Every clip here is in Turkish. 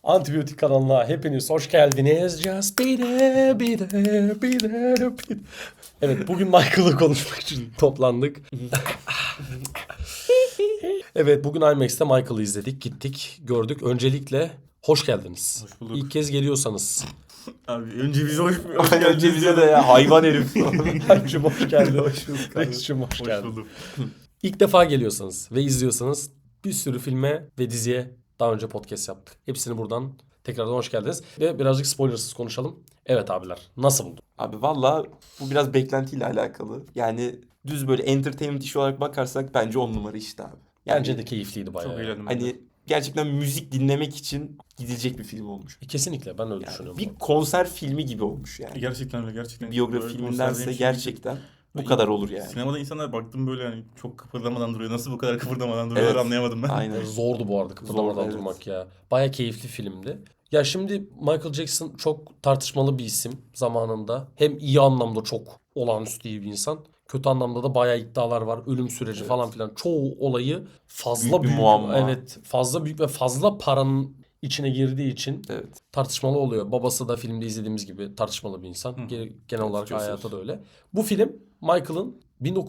Antibiyotik kanalına hepiniz hoş geldiniz. Just be there, be there, be there, be there. Evet, bugün Michael'ı konuşmak için toplandık. Evet, bugün IMAX'te Michael'ı izledik, gittik, gördük. Öncelikle hoş geldiniz. Hoş bulduk. İlk kez geliyorsanız. Abi önce bize hoş Önce bize de ya hayvan herif. Hancım hoş geldin. Hoş bulduk abi. Reis'cim hoş Hoş geldin. bulduk. İlk defa geliyorsanız ve izliyorsanız bir sürü filme ve diziye daha önce podcast yaptık. Hepsini buradan tekrardan hoş geldiniz. Ve birazcık spoilersız konuşalım. Evet abiler, nasıl buldun? Abi valla bu biraz beklentiyle alakalı. Yani düz böyle entertainment işi olarak bakarsak bence 10 numara işte abi. Yani Bence de keyifliydi bayağı. Çok ya. eğlendim. ben de. hani gerçekten müzik dinlemek için gidilecek bir film olmuş. Kesinlikle ben öyle Yani düşünüyorum. bir konser filmi gibi olmuş yani. Gerçekten öyle gerçekten. Biyografi Böyle filmindense konserliymiş gerçekten bu gibi. kadar olur yani. Sinemada insanlar baktım böyle yani çok kıpırdamadan duruyor. Nasıl bu kadar kıpırdamadan duruyorlar Evet. anlayamadım ben. Aynen. Zordu bu arada kıpırdamadan Zordu, evet. durmak ya. Bayağı keyifli filmdi. Ya şimdi Michael Jackson çok tartışmalı bir isim zamanında. Hem iyi anlamda çok olağanüstü iyi bir insan. Kötü anlamda da bayağı iddialar var. Ölüm süreci Evet. falan filan. Çoğu olayı fazla Büyük bir büyük. muamma. Evet, fazla büyük ve fazla paranın içine girdiği için Evet. tartışmalı oluyor. Babası da filmde izlediğimiz gibi tartışmalı bir insan. Genel olarak Joseph. hayata da öyle. Bu film Michael'ın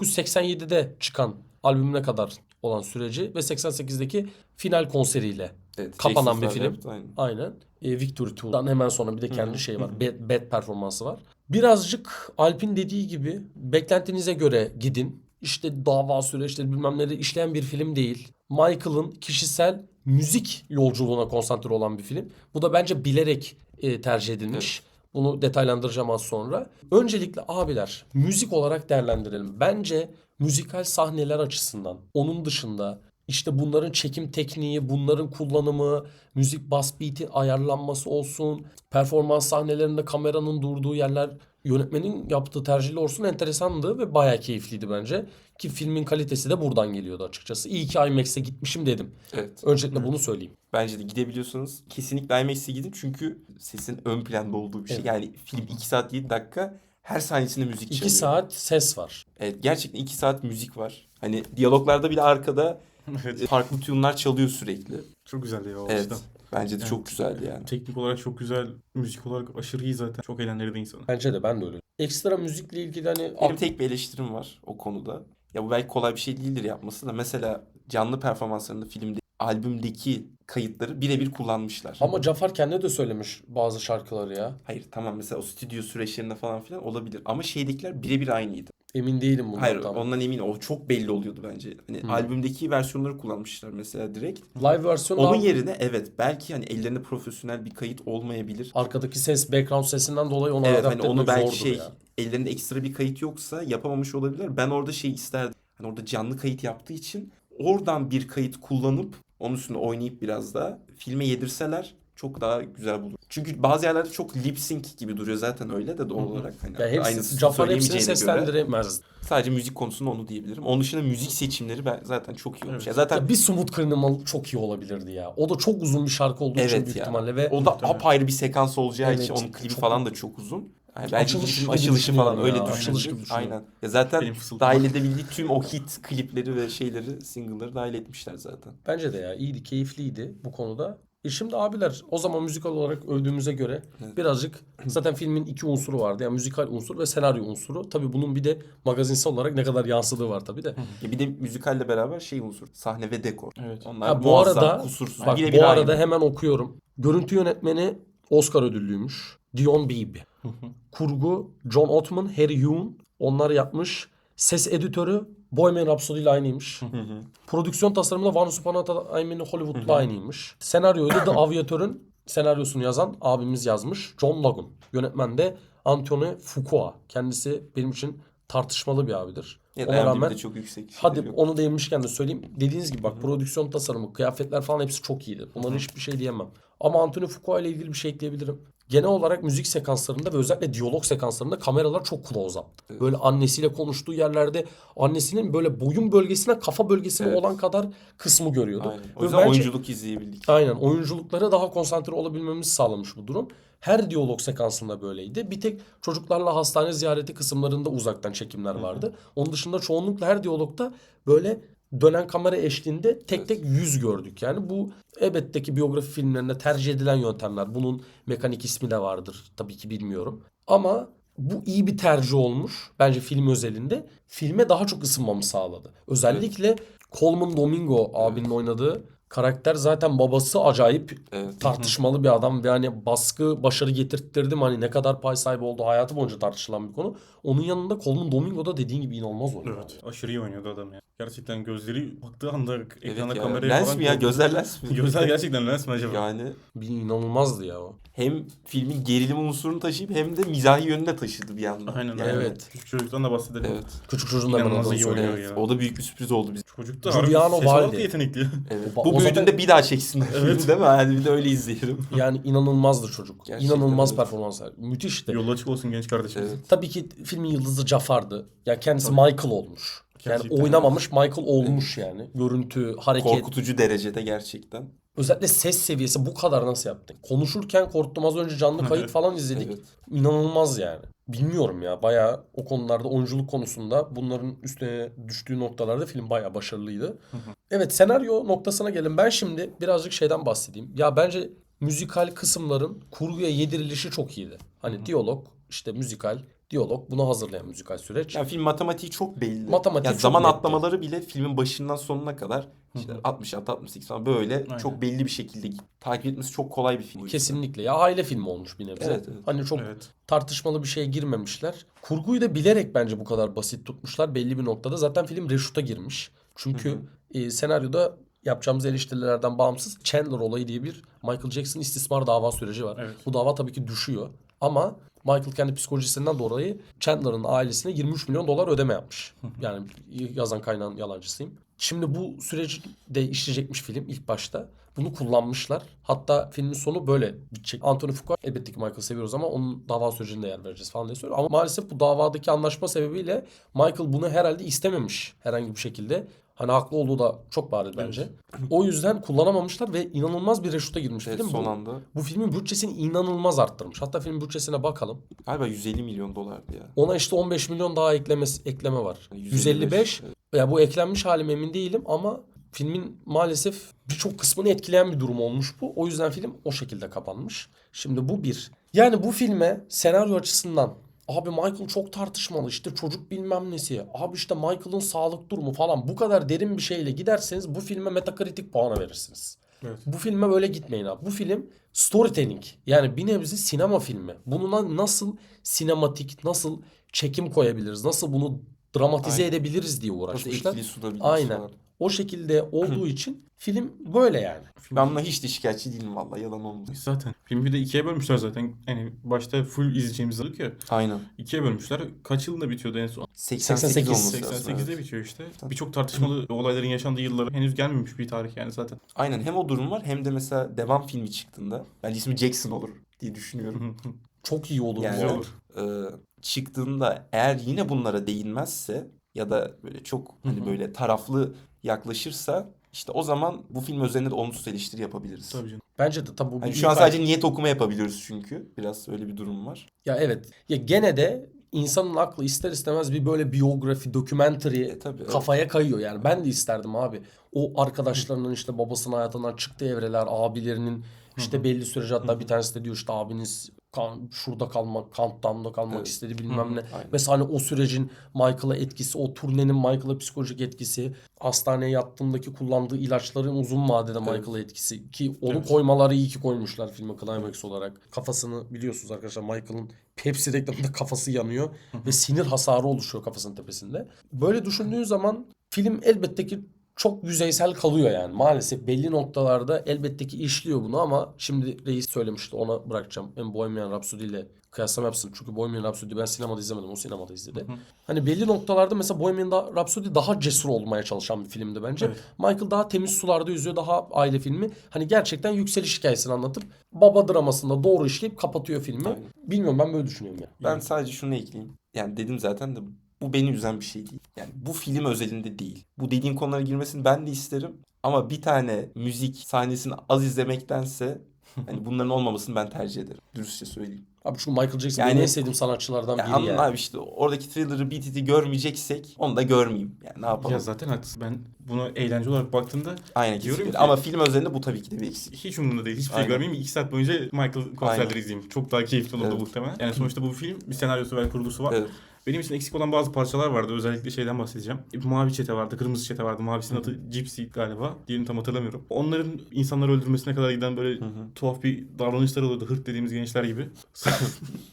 1987'de çıkan albümüne kadar olan süreci ve 88'deki final konseriyle Evet. kapanan Jackson bir Five film. yaptı, aynen. Aynen. Victory Tour'dan hemen sonra bir de kendi Hı. şeyi var. Bad performansı var. Birazcık Alp'in dediği gibi beklentinize göre gidin. İşte dava süreçleri bilmem neleri işleyen bir film değil. Michael'ın kişisel müzik yolculuğuna konsantre olan bir film. Bu da bence bilerek tercih edilmiş. Bunu detaylandıracağım az sonra. Öncelikle abiler müzik olarak değerlendirelim. Bence müzikal sahneler açısından onun dışında işte bunların çekim tekniği, bunların kullanımı, müzik bas beat'i ayarlanması olsun, performans sahnelerinde kameranın durduğu yerler, yönetmenin yaptığı tercihler olsun enteresandı ve bayağı keyifliydi bence. Ki filmin kalitesi de buradan geliyordu açıkçası. İyi ki IMAX'e gitmişim dedim. Evet. Öncelikle bunu söyleyeyim. Bence de gidebiliyorsanız kesinlikle IMAX'e gidin çünkü sesin ön planda olduğu bir şey. Evet. Yani film 2 saat 7 dakika her sahnesinde müzik 2 çalıyor. saat ses var. Evet, gerçekten 2 saat müzik var. Hani diyaloglarda bile arkada Evet. farklı tune'lar çalıyor sürekli. Çok güzeldi ya o Evet. açıdan. Bence de Evet. çok güzeldi yani. Teknik olarak çok güzel, müzik olarak aşırı iyi zaten. Çok eğlendirdi insanı. Bence de ben de öyle. Ekstra müzikle ilgili hani Benim tek bir eleştirim var o konuda. Ya bu belki kolay bir şey değildir yapması da. Mesela canlı performanslarında filmde, albümdeki kayıtları birebir kullanmışlar. ama Cafer kendi de söylemiş bazı şarkıları ya. Hayır, tamam, mesela o stüdyo süreçlerinde falan filan olabilir. Ama şeydekiler birebir aynıydı. Emin değilim bundan Hayır, tam. ondan eminim. O çok belli oluyordu bence. Hani albümdeki versiyonları kullanmışlar mesela direkt. Live versiyonu Onun daha- yerine evet belki hani ellerinde profesyonel bir kayıt olmayabilir. arkadaki ses, background sesinden dolayı onu Evet, adapte hani onu etmek belki zordur şey ya. ellerinde ekstra bir kayıt yoksa yapamamış olabilirler. Ben orada şey isterdim. Hani orada canlı kayıt yaptığı için oradan bir kayıt kullanıp onun üstünde oynayıp biraz da filme yedirseler çok daha güzel bulur. Çünkü bazı yerlerde çok lip sync gibi duruyor zaten öyle de doğal olarak. Hani Ya hepsi, aynısını Cafer hepsini söyleyemeyeceğine göre. seslendiremez. Sadece müzik konusunda onu diyebilirim. Onun dışında müzik seçimleri zaten çok iyi olmuş. Ya zaten Ya bir Smooth Criminal çok iyi olabilirdi ya. O da çok uzun bir şarkı olduğu için evet büyük ya. ihtimalle ve O da apayrı bir sekans olacağı için Evet, onun klibi çok- falan da çok uzun. Yani belki Açılış film gibi açılışı falan düşünüyorum öyle ya, açılış düşündük. gibi düşünüyorum. Aynen. Ya zaten Benim fısıltım. dahil edebildiği tüm o hit klipleri ve şeyleri, single'ları dahil etmişler zaten. bence de ya iyiydi, keyifliydi bu konuda. Şimdi abiler o zaman müzikal olarak övdüğümüze göre birazcık zaten filmin iki unsuru vardı. Yani müzikal unsur ve senaryo unsuru. Tabii bunun bir de magazinsel olarak ne kadar yansıdığı var tabii de. Ya bir de müzikalle beraber şey unsur. Sahne ve dekor. Evet. Onlar Ha, bu muazzam, arada kusursuz. bak Birebir bu arada aynı. hemen okuyorum. Görüntü yönetmeni Oscar ödüllüymüş. Dion Beebe. Kurgu John Ottman, Harry Yoon. Onlar yapmış. Ses editörü Bohemian Rhapsody ile aynıymış. Prodüksiyon tasarımında Once Upon a Time in Hollywood'la aynıymış. Senaryoyu da The Aviator'ın senaryosunu yazan abimiz yazmış. John Logan. Yönetmen de Anthony Fuqua. Kendisi benim için tartışmalı bir abidir. Evet, Ona IMDb'de rağmen çok yüksek. hadi şeyleri yok. onu değinmişken de söyleyeyim. Dediğiniz gibi bak prodüksiyon tasarımı, kıyafetler falan hepsi çok iyiydi. Bunlara hiçbir şey diyemem. Ama Anthony Fuqua ile ilgili bir şey ekleyebilirim. Genel olarak müzik sekanslarında ve özellikle diyalog sekanslarında kameralar çok close up. Böyle annesiyle konuştuğu yerlerde annesinin böyle boyun bölgesine, kafa bölgesine Evet. olan kadar kısmı görüyordu. Aynen. O Ve yüzden bence- oyunculuk izleyebildik. Aynen oyunculuklara daha konsantre olabilmemizi sağlamış bu durum. Her diyalog sekansında böyleydi. Bir tek çocuklarla hastane ziyareti kısımlarında uzaktan çekimler vardı. Onun dışında çoğunlukla her diyalogta böyle dönen kamera eşliğinde tek tek yüz gördük. Yani bu elbette ki biyografi filmlerinde tercih edilen yöntemler. Bunun mekanik ismi de vardır. Tabii ki bilmiyorum. Ama bu iyi bir tercih olmuş. Bence film özelinde. Filme daha çok ısınmamı sağladı. Özellikle Colman Domingo abinin oynadığı karakter zaten babası acayip Evet. tartışmalı bir adam ve hani baskı başarı getirttirdim, hani ne kadar pay sahibi olduğu hayatı boyunca tartışılan bir konu. Onun yanında Colman Domingo da dediğin gibi inanılmaz oynuyor. Evet. Aşırı iyi oynuyordu adam ya. Gerçekten gözleri baktığı anda ekrana ya. kameraya Lens falan mi ya? korkuyor. Gözler lens mi? Gözler gerçekten lens mi acaba? Yani Bir inanılmazdı ya o. hem filmin gerilim unsurunu taşıyıp hem de mizahi yönünü de taşıdı bir yandan. Aynen. Yani, Evet. Küçük çocuktan da bahsedelim. Evet. Küçük çocuğun da ben İnanılmaz adını iyi oynuyor söyleyeyim. Evet. ya. O da büyük bir sürpriz oldu bize. Çocuk da Giuliano harbi ses olarak Valdi. da yetenekli. Evet. O Bu zaten- büyüdüğünde bir daha çeksinler. Evet. Değil mi? Yani bir de öyle izleyelim. Yani inanılmazdı çocuk. Gerçekten İnanılmaz evet. performanslar. Müthişti. Yolu açık olsun genç kardeşimiz. Evet. Tabii ki filmin yıldızı Jafar'dı. Ya kendisi Tabii. Michael olmuş. Yani Gerçekten oynamamış, Michael olmuş yani. Görüntü, hareket, Korkutucu derecede gerçekten. özellikle ses seviyesi bu kadar nasıl yaptın? Konuşurken korktum, az önce canlı kayıt falan izledik. Evet. İnanılmaz yani. Bilmiyorum ya, bayağı o konularda, oyunculuk konusunda bunların üstüne düştüğü noktalarda film bayağı başarılıydı. Evet, senaryo noktasına gelin. Ben şimdi birazcık şeyden bahsedeyim. Ya bence müzikal kısımların kurguya yedirilişi çok iyiydi. Hani diyalog, işte müzikal, diyalog, bunu hazırlayan müzikal süreç. Yani film matematiği çok belli. Matematiği Yani çok zaman netti. atlamaları bile filmin başından sonuna kadar işte 66 68 falan böyle Aynen. çok belli bir şekilde takip etmesi çok kolay bir film. Kesinlikle. Ya aile filmi olmuş bir nebze. Evet, evet. Hani çok Evet. tartışmalı bir şeye girmemişler. Kurguyu da bilerek bence bu kadar basit tutmuşlar belli bir noktada. Zaten film reshoot'a girmiş. Çünkü senaryoda yapacağımız eleştirilerden bağımsız Chandler olayı diye bir Michael Jackson istismar dava süreci var. Evet. Bu dava tabii ki düşüyor. Ama Michael kendi psikolojisinden dolayı Chandler'ın ailesine 23 milyon dolar ödeme yapmış. Yani yazan kaynağın yalancısıyım. Şimdi bu süreci de işleyecekmiş film ilk başta. Bunu kullanmışlar. Hatta filmin sonu böyle bitecek. Anthony Fuqua, elbette ki Michael'ı seviyoruz ama onun dava sürecinde yer vereceğiz falan diye söylüyor. Ama maalesef bu davadaki anlaşma sebebiyle Michael bunu herhalde istememiş herhangi bir şekilde. Hani haklı olduğu da çok bariz bence. O yüzden kullanamamışlar ve inanılmaz bir reshoot'a girmiş Evet, film. son Bu, anda. bu filmin bütçesini inanılmaz arttırmış. Hatta film bütçesine bakalım. Galiba 150 milyon dolardı ya. Ona işte 15 milyon daha ekleme var. Yani 155. evet. Ya bu eklenmiş halim emin değilim ama filmin maalesef birçok kısmını etkileyen bir durum olmuş bu. O yüzden film o şekilde kapanmış. Şimdi bu bir. Yani bu filme senaryo açısından abi Michael çok tartışmalı, işte çocuk bilmem nesi, abi işte Michael'ın sağlık durumu falan, bu kadar derin bir şeyle giderseniz bu filme Metacritic puanı verirsiniz. Evet. Bu filme böyle gitmeyin abi. Bu film storytelling. Yani bir nebze sinema filmi. Bununla nasıl sinematik, nasıl çekim koyabiliriz, nasıl bunu dramatize Aynen. edebiliriz diye Nasıl uğraşmışlar. etkili sunabiliriz Aynen. falan. O şekilde olduğu için film böyle yani. Ben buna hiç de şikayetçi değilim vallahi, yalan olmasın. Zaten. Filmi bir de ikiye bölmüşler zaten. Yani başta full izleyeceğimiz aldık ya. Aynen. İkiye bölmüşler. Kaç yılında bitiyordu en son? 88 olması lazım. 88'de Evet. bitiyor işte. Birçok tartışmalı olayların yaşandığı yıllar henüz gelmemiş bir tarih yani zaten. Aynen, hem o durum var hem de mesela devam filmi çıktığında bence ismi Jackson olur diye düşünüyorum. Çok iyi olur. Yani Güzel olur. çıktığında eğer yine bunlara değinmezse ya da böyle çok hani böyle taraflı yaklaşırsa işte o zaman bu film üzerinde de olumsuz eleştiri yapabiliriz. Tabii canım. Bence de tabii bu Hani bir şu an ilk sadece niyet okuma yapabiliyoruz çünkü. Biraz öyle bir durum var. Ya evet. Ya gene de insanın aklı ister istemez bir böyle biyografi, documentary Tabii, evet. kafaya kayıyor yani. Ben de isterdim abi. O arkadaşlarının işte babasının hayatından çıktığı evreler, abilerinin işte belli sürece, hatta bir tanesi de diyor işte abiniz şurada kalmak, kampta kalmak Evet. istedi bilmem ne. Aynen. Mesela hani o sürecin Michael'a etkisi, o turnenin Michael'a psikolojik etkisi, hastaneye yattığındaki kullandığı ilaçların uzun vadede Michael'a etkisi, ki onu Evet. koymaları iyi ki koymuşlar filme climax olarak. Kafasını biliyorsunuz arkadaşlar, Michael'ın Pepsi reklamında kafası yanıyor ve sinir hasarı oluşuyor kafasının tepesinde. Böyle düşündüğün zaman film elbette ki çok yüzeysel kalıyor yani. Maalesef belli noktalarda elbette ki işliyor bunu ama şimdi reis söylemişti, ona bırakacağım. Hem Bohemian Rhapsody ile kıyaslama yapsın. Çünkü Bohemian Rhapsody ben sinemada izlemedim. O sinemada izledi. Hani belli noktalarda mesela Bohemian Rhapsody daha cesur olmaya çalışan bir filmdi bence. Evet. Michael daha temiz sularda yüzüyor. Daha aile filmi. Hani gerçekten yükseliş hikayesini anlatıp baba dramasında doğru işleyip kapatıyor filmi. Aynen. Bilmiyorum, ben böyle düşünüyorum ya. Ben sadece şunu ekleyeyim. Yani dedim zaten de bu beni üzen bir şey değil. Yani bu film özelinde değil. Bu dediğin konulara girmesini ben de isterim. Ama bir tane müzik sahnesini az izlemektense Hani bunların olmamasını ben tercih ederim. Dürüstçe söyleyeyim. Abi çünkü Michael Jackson Yani- benim en sevdiğim sanatçılardan Ya biri anladın yani. abi işte oradaki Thriller'ı Beat It'i görmeyeceksek onu da görmeyeyim. Yani ne yapalım? Ya zaten haklısın. Ben bunu eğlence olarak baktığımda Aynen diyorum kesinlikle. ki- Ama film özelinde bu tabii ki de bir eksik. hiç umurumda değil. Hiçbir şey Aynen. görmeyeyim. 2 saat boyunca Michael konserleri Aynen. izleyeyim. Çok daha keyifli olurdu Evet. muhtemelen. Yani sonuçta bu film bir senaryosu ve kurgusu var. Evet. Benim için eksik olan bazı parçalar vardı. Özellikle şeyden bahsedeceğim. Mavi çete vardı, kırmızı çete vardı. Mavisinin adı Gypsy galiba. Diğerini tam hatırlamıyorum. Onların insanları öldürmesine kadar giden böyle tuhaf bir davranışlar oluyordu. Hırt dediğimiz gençler gibi.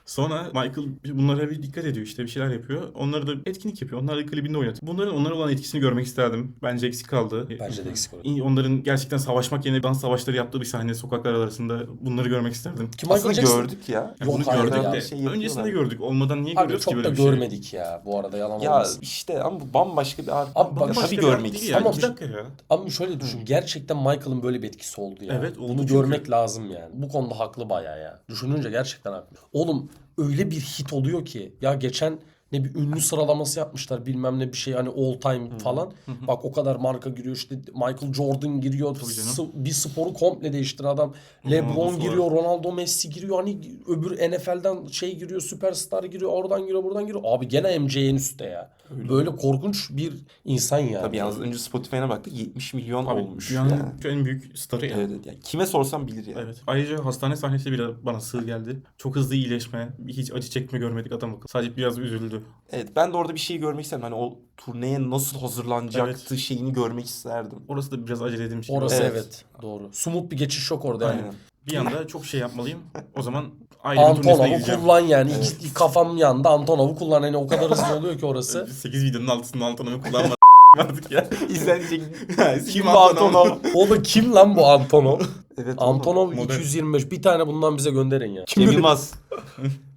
Sonra Michael bunlara bir dikkat ediyor, işte bir şeyler yapıyor. Onları da etkinlik yapıyor. Onları da klibinde oynatıyor. Bunların onlara olan etkisini görmek isterdim. Bence eksik kaldı. Bence de eksik oldu. Onların gerçekten savaşmak yerine dans savaşları yaptığı bir sahne sokaklar arasında bunları görmek isterdim. Ki Michael Aslında Jackson... gördük ya. Ya Yok, bunu hayır gördük ya. de. Şey yapıyorlar. Öncesinde gördük. Olmadan niye Abi görüyoruz ki çok böyle da bir şey? görmedik ya bu arada, yalan Ya olmasın. işte ama bu bambaşka bir art. Abi bak, Bambaşka tabii bir görmek art değil istedim. ya. Ama Bir dakika ya. Ama şöyle düşün, gerçekten Michael'ın böyle bir etkisi oldu ya. Evet, oldu Bunu çünkü. görmek lazım yani. Bu konuda haklı bayağı ya. Düşününce gerçekten haklı. Oğlum öyle bir hit oluyor ki. Ya geçen ne bir ünlü sıralaması yapmışlar, bilmem ne bir şey, hani all time falan. Bak o kadar marka giriyor, işte Michael Jordan giriyor. Tabii canım. Bir sporu komple değiştiren adam. Ronaldo'su LeBron var. giriyor, Ronaldo, Messi giriyor. Hani öbür NFL'den şey giriyor, süperstar giriyor. Oradan giriyor, buradan giriyor. Abi gene MJ en üstte ya. Böyle korkunç bir insan yani. Tabii yalnız önce Spotify'ına baktık 70 milyon Abi, olmuş. dünyanın Yani. en büyük starı yani. Evet, evet. Yani kime sorsam bilir yani. Evet. Ayrıca hastane sahnesi bile bana sığ geldi. Çok hızlı iyileşme, hiç acı çekme görmedik adam. Sadece biraz üzüldü. Evet, ben de orada bir şey görmek isterim. Hani o turneye nasıl hazırlanacaktı şeyini görmek isterdim. Orası da biraz acele edilmiş gibi. Orası Evet. evet. Doğru. Smooth bir geçiş yok orada yani. Aynen. Bir anda çok şey yapmalıyım. O zaman ayrı bir turnesine Antonov'u gideceğim. kullan yani. Kafam yandı, Antonov'u kullan. Hani o kadar hızlı oluyor ki orası. 8 videonun altısında Antonov'u kullanmadım artık ya. İzlenecek. Kim Kim bu Antonov? O da kim lan bu Antonov? Evet. Antonov Modern. 225. Bir tane bundan bize gönderin ya. Cem Yılmaz.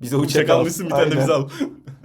Bize Uçak almışsın bir tane de Aynen. bize al.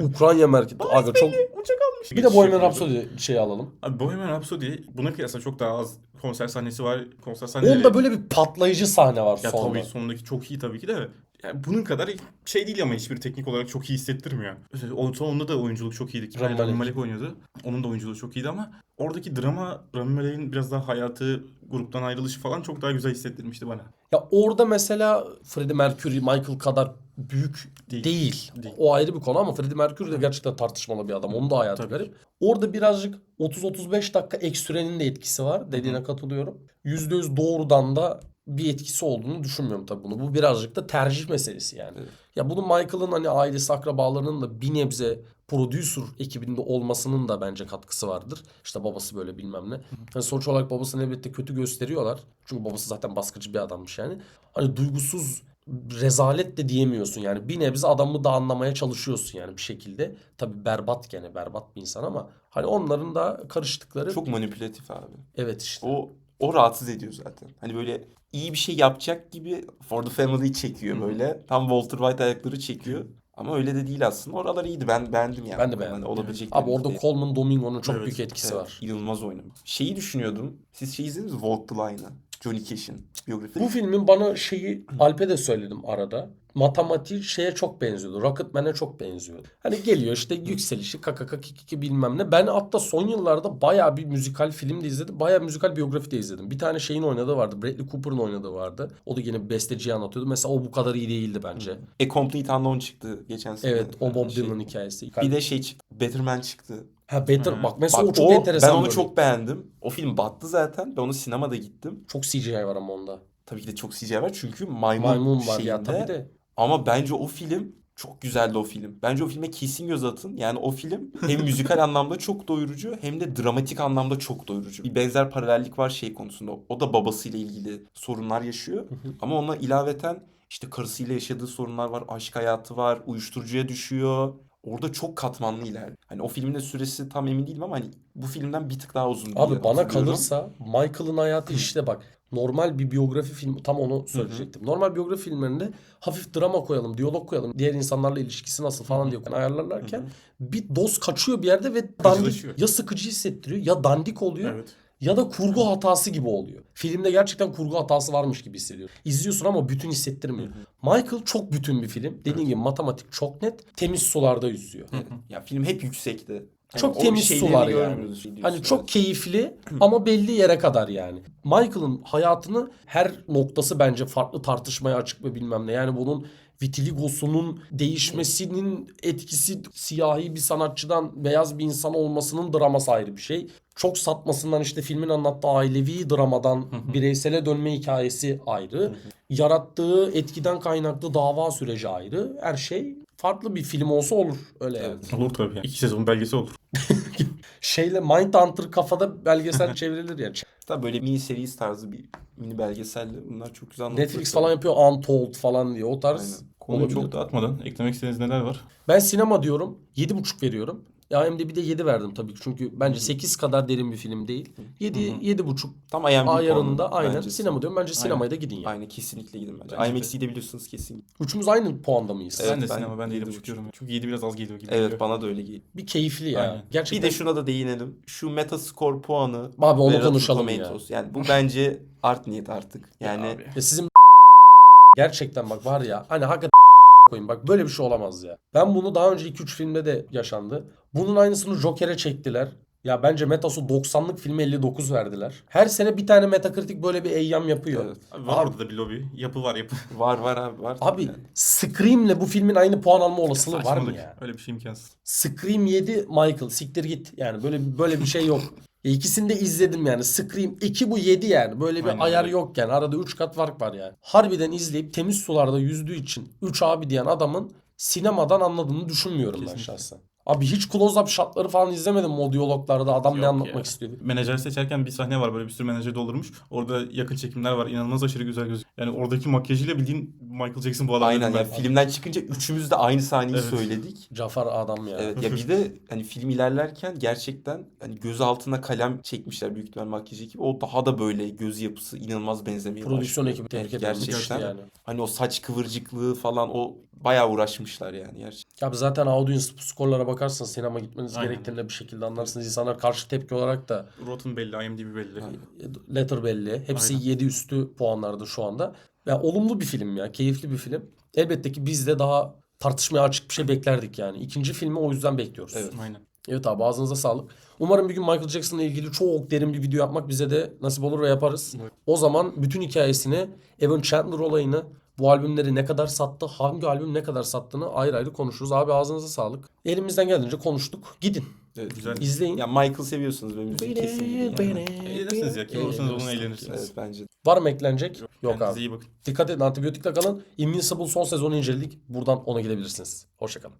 Ukrayna merkezi. Aga çok... Uçak almış. Bir de Bohemian Rhapsody şey alalım. Abi Bohemian Rhapsody buna kıyasla çok daha az konser sahnesi var. Konser sahneleri... Onda böyle bir patlayıcı sahne var Ya sonunda. tabii sonundaki çok iyi tabii ki de. Yani bunun kadar şey değil ama hiçbir teknik olarak çok iyi hissettirmiyor. O sonunda da oyunculuk çok iyiydi. Rami Malek. Rami Malek oynuyordu. Onun da oyunculuğu çok iyiydi ama oradaki drama, Rami Malek'in biraz daha hayatı, gruptan ayrılışı falan çok daha güzel hissettirmişti bana. Ya orada mesela Freddie Mercury, Michael kadar büyük Değil. değil. Değil. O ayrı bir konu ama Freddie Mercury de gerçekten tartışmalı bir adam. Onun da hayatı Tabii. garip. Orada birazcık 30-35 dakika ek sürenin de etkisi var. Dediğine katılıyorum. %100 doğrudan da bir etkisi olduğunu düşünmüyorum tabii bunu. Bu birazcık da tercih meselesi yani. Evet. Ya bunun Michael'ın hani ailesi, akrabalarının da bir nebze producer ekibinde olmasının da bence katkısı vardır. İşte babası böyle bilmem ne. Hani sonuç olarak babasını elbette kötü gösteriyorlar. Çünkü babası zaten baskıcı bir adammış yani. Hani duygusuz rezalet de diyemiyorsun yani. Bir nebze adamı da anlamaya çalışıyorsun yani bir şekilde. Tabii berbat, gene berbat bir insan ama hani onların da karıştıkları. Çok manipülatif abi. Evet işte. O rahatsız ediyor zaten. Hani böyle iyi bir şey yapacak gibi For the Family'yi çekiyor böyle. Tam Walter White ayakları çekiyor. Ama öyle de değil aslında. Oralar iyiydi. Ben beğendim yani. Ben de beğendim. Hani olabilecek Abi orada bir- Coleman Domingo'nun çok Evet, büyük etkisi var. İnanılmaz oynamış. Şeyi düşünüyordum. Siz şey izlediniz mi? Walk the Line'ı. Johnny Cash'in biyografi. Bu filmin bana şeyi Alp'e de söyledim arada. Matematiği şeye çok benziyordu. Rocketman'e çok benziyordu. Hani geliyor işte yükselişi kakaka kikiki bilmem ne. Ben hatta son yıllarda bayağı bir müzikal film de izledim. Bayağı müzikal biyografi de izledim. Bir tane şeyin oynadığı vardı. Bradley Cooper'ın oynadığı vardı. O da yine bir besteciyi anlatıyordu. Mesela o bu kadar iyi değildi bence. A Complete Unknown çıktı geçen sene. Evet, o Bob Şey. Dylan hikayesi. Bir de şey çıktı. Better Man çıktı. Ha Better, bak mesela Bak o çok enteresan. ben onu böyle. çok beğendim. O film battı zaten. Ben onu sinemada gittim. Çok CGI var ama onda. Tabii ki de çok CGI var çünkü maymun, Maymun var ya şeyinde. tabii de. Ama bence o film çok güzeldi o film. Bence o filme kesin göz atın. Yani o film hem müzikal anlamda çok doyurucu hem de dramatik anlamda çok doyurucu. Bir benzer paralellik var şey konusunda. O da babasıyla ilgili sorunlar yaşıyor. Ama ona ilaveten işte karısıyla yaşadığı sorunlar var. Aşk hayatı var. Uyuşturucuya düşüyor. Orada çok katmanlı ilerliyor. Hani o filmin de süresi tam emin değilim ama hani bu filmden bir tık daha uzun diye Abi bana hatırlıyorum. kalırsa Michael'ın hayatı işte bak. Normal bir biyografi film, tam onu söyleyecektim. Normal biyografi filmlerinde hafif drama koyalım, diyalog koyalım. Diğer insanlarla ilişkisi nasıl falan diye ayarlarlarken bir doz kaçıyor bir yerde ve dandik, Sıkıcılaşıyor. ya sıkıcı hissettiriyor ya dandik oluyor. Evet. Ya da kurgu hatası gibi oluyor. Filmde gerçekten kurgu hatası varmış gibi hissediyorsun. İzliyorsun ama bütün hissettirmiyor. Michael çok bütün bir film. Dediğim gibi matematik çok net. Temiz sularda yüzüyor. Ya film hep yüksekti. Çok o temiz şeylerini sular yani. görmüyoruz, şey diyorsun, Hani çok evet. keyifli ama belli yere kadar yani. Michael'ın hayatını her noktası bence farklı tartışmaya açık ve bilmem ne. Yani bunun vitiligosunun değişmesinin etkisi, siyahi bir sanatçıdan beyaz bir insan olmasının draması ayrı bir şey. Çok satmasından işte filmin anlattığı ailevi dramadan bireysele dönme hikayesi ayrı. Yarattığı etkiden kaynaklı dava süreci ayrı. Her şey farklı bir film olsa olur öyle yani. Evet. Olur tabii. 2 sezon belgesi olur. Şeyle Mindhunter kafada belgesel çevrilir ya. Tabii böyle mini series tarzı bir mini belgeselle bunlar çok güzel anlatılır. Netflix falan yapıyor, Untold falan diye o tarz. Aynen. Konuyu olabilir. çok dağıtmadan eklemek istediğiniz neler var? Ben sinema diyorum. 7,5 veriyorum. Ya IMDb'de 7 verdim tabii ki. Çünkü bence 8 kadar derin bir film değil. 7, 7,5 Tam IMDb ayarında puanı aynen. bence. Sinema diyorum. Bence sinemaya da gidin ya. Aynen, kesinlikle gidin bence. Bence de. IMAX'i gidebiliyorsunuz kesin. Üçümüz aynı puanda mıyız? Evet, ben de ben sinema, ben de 7,5 7,5 diyorum. Çünkü 7 biraz az geliyor gibi Evet, geliyor. bana da öyle geliyor. Bir keyifli ya. Aynen. Gerçekten. Bir de şuna da değinelim. Şu Metascore puanı Abi onu ve Rotten konuşalım ya. Tomatoes. Yani bu bence art niyet artık. Yani abi. Ya sizin gerçekten bak var ya hani hakikaten koyun bak böyle bir şey olamaz ya. Ben bunu daha önce 2-3 filmde de yaşandı. Bunun aynısını Joker'e çektiler. Ya bence Metas'u 90'lık filme 59 verdiler. Her sene bir tane Metacritic böyle bir eyyam yapıyor. evet. Abi var orada da bir lobi. Yapı var yapı. Var abi var. Abi Yani. Scream'le bu filmin aynı puan alma olasılığı var mı Saçmalık. ya? Öyle bir şey imkansız. Scream 7 Michael siktir git. Yani böyle bir şey yok. İkisini de izledim yani. Scream 2 bu 7 yani. Böyle bir Aynen ayar öyle. yok yani. Arada 3 kat fark var yani. Harbiden izleyip temiz sularda yüzdüğü için 3 abi diyen adamın sinemadan anladığını düşünmüyorum ben Kesinlikle. şahsen. Abi hiç close-up shotları falan izlemedim mi o diyaloglarda adam ne Yok anlatmak ya. istiyordu. Menajer seçerken bir sahne var, böyle bir sürü menajer doldurmuş. Orada yakın çekimler var. İnanılmaz aşırı güzel gözüküyor. Yani oradaki makyajıyla bildiğin Michael Jackson bu adam. Aynen dedim yani ben. filmden çıkınca üçümüz de aynı sahneyi Evet. söyledik. Jafar adam ya. Evet ya bir de hani film ilerlerken gerçekten hani göz altına kalem çekmişler büyük ihtimal makyaj ekibi. O daha da böyle göz yapısı inanılmaz benzemeye Prodüksiyon başlıyor. ekibi tebrik Evet, ederim. gerçekten. Yani. Hani o saç kıvırcıklığı falan o bayağı uğraşmışlar yani gerçekten. Ya zaten audience skorlara bakarsanız sinema gitmeniz Aynen. gerektiğini de bir şekilde anlarsınız. İnsanlar karşı tepki olarak da Rotten belli, IMDb belli. Letter belli. Hepsi Aynen. 7 üstü puanlarda şu anda. Ya olumlu bir film ya. Keyifli bir film. Elbette ki biz de daha tartışmaya açık bir şey beklerdik yani. İkinci filmi o yüzden bekliyoruz. Evet. Aynen. Evet abi ağzınıza sağlık. Umarım bir gün Michael Jackson'la ilgili çok derin bir video yapmak bize de nasip olur ve yaparız. Evet. O zaman bütün hikayesini, Evan Chandler olayını, bu albümleri ne kadar sattı, hangi albüm ne kadar sattığını ayrı ayrı konuşuruz. Abi ağzınıza sağlık. Elimizden geldiğince konuştuk. Gidin. Evet. Güzel. İzleyin. Ya Michael seviyorsunuz ve müziği kesinlikle. Yani. Eğlenirsiniz ya. Kim olursanız olun eğlenirsiniz. Evet bence. Var mı eklenecek? Yok Kendinize abi. iyi bakın. Dikkat edin, antibiyotikle kalın. Invincible son sezonu inceledik. Buradan ona gidebilirsiniz. Hoşçakalın.